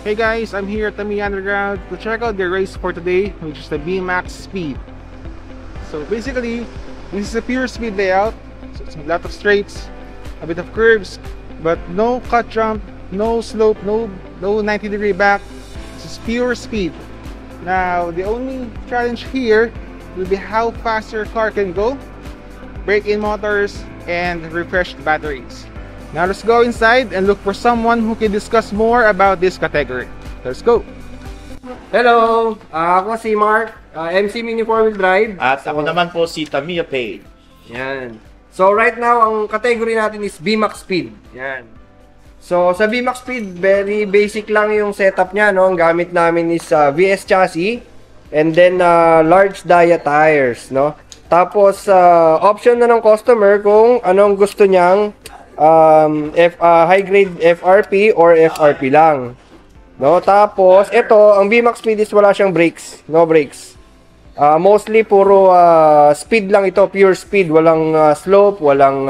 Hey guys, I'm here at Tamiya Underground to check out the race for today, which is the BMAX Speed. So basically, this is a pure speed layout. So it's a lot of straights, a bit of curves, but no cut jump, no slope, no 90-degree back. This is pure speed. Now, the only challenge here will be how fast your car can go, break-in motors, and refreshed batteries. Now let's go inside and look for someone who can discuss more about this category. Let's go! Hello! Ako si Mark, MC Mini 4-Wheel Drive. At ako naman po si Tamiya Page. Yan. So right now, ang category natin is BMAX Speed. Yan. So sa BMAX Speed, very basic lang yung setup niya, no? Ang gamit namin is VS chassis and then large dia tires, no? Tapos option na ng customer kung anong gusto niyang high grade FRP or FRP lang. No, tapos ito, ang BMAX Speed is wala siyang brakes, no brakes. Mostly puro speed lang ito, pure speed, walang slope, walang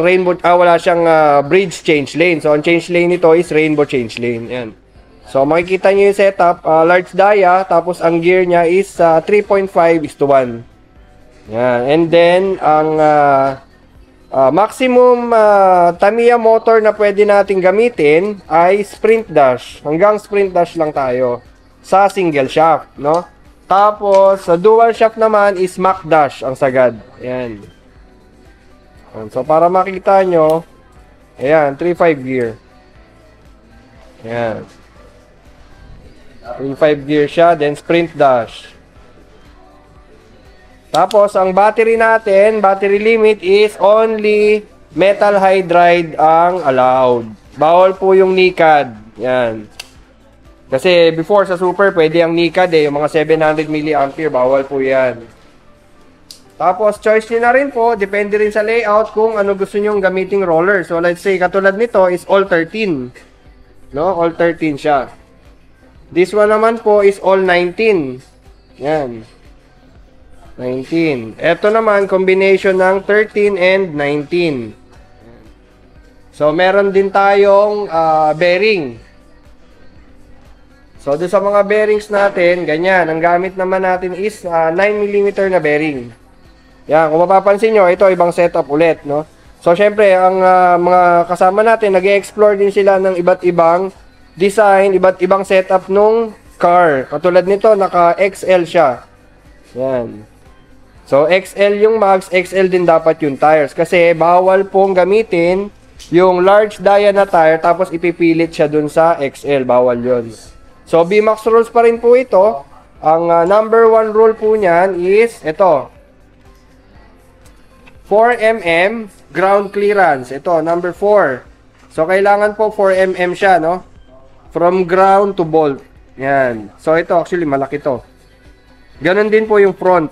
rainbow, wala siyang bridge change lane. So ang change lane nito is rainbow change lane. Yan. So makikita niyo yung setup, large dia, tapos ang gear niya is 3.5:1. Yan. And then ang maximum Tamiya motor na pwede nating gamitin ay sprint dash. Hanggang sprint dash lang tayo sa single shaft, no? Tapos sa dual shaft naman is Mach dash ang sagad. Ayan. So para makita nyo, ayan, 3.5 gear. Ayan. 3.5 gear siya, then sprint dash. Tapos, ang battery natin, battery limit is only metal hydride ang allowed. Bawal po yung NICAD. Yan. Kasi before sa Super, pwede ang NICAD yung mga 700 mA, bawal po yan. Tapos, choice nyo na rin po, depende rin sa layout kung ano gusto nyo gamiting roller. So, let's say, katulad nito is all 13. No? All 13 siya. This one naman po is all 19. Yan. 19. Ito naman, combination ng 13 and 19. So, meron din tayong bearing. So, doon sa mga bearings natin, ganyan. Ang gamit naman natin is 9mm na bearing. Yan, kung mapapansin nyo, ito ibang setup ulit, no? So, syempre, ang mga kasama natin, nag-explore din sila ng iba't ibang design, iba't ibang setup nung car. Katulad nito, naka-XL siya. Yan. So, XL yung max, XL din dapat yung tires. Kasi, bawal pong gamitin yung large dia na tire, tapos ipipilit siya dun sa XL. Bawal yun. So, BMAX rules pa rin po ito. Ang number 1 rule po niyan is, ito. 4mm ground clearance. Ito, number 4. So, kailangan po 4mm siya, no? From ground to bolt. Yan. So, ito, actually, malaki to. Ganon din po yung front.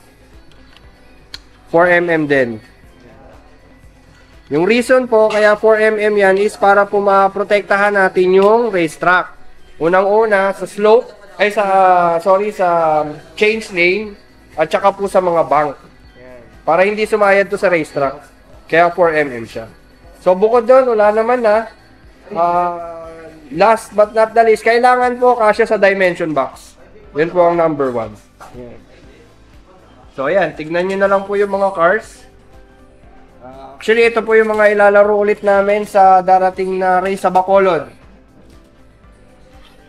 4mm din. Yung reason po kaya 4mm yan is para po maprotektahan natin yung racetrack. Unang-una sa slope, sa change lane at saka po sa mga bank. Para hindi sumayad to sa racetrack. Kaya 4mm siya. So bukod doon, wala naman na. Last but not the least, kailangan po kasya sa dimension box. Yun po ang number 1. Yan. So, ayan. Tignan nyo na lang po yung mga cars. Actually, ito po yung mga ilalaro ulit namin sa darating na race sa Bacolod.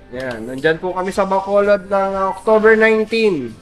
Ayan. Nandyan po kami sa Bacolod ng October 19.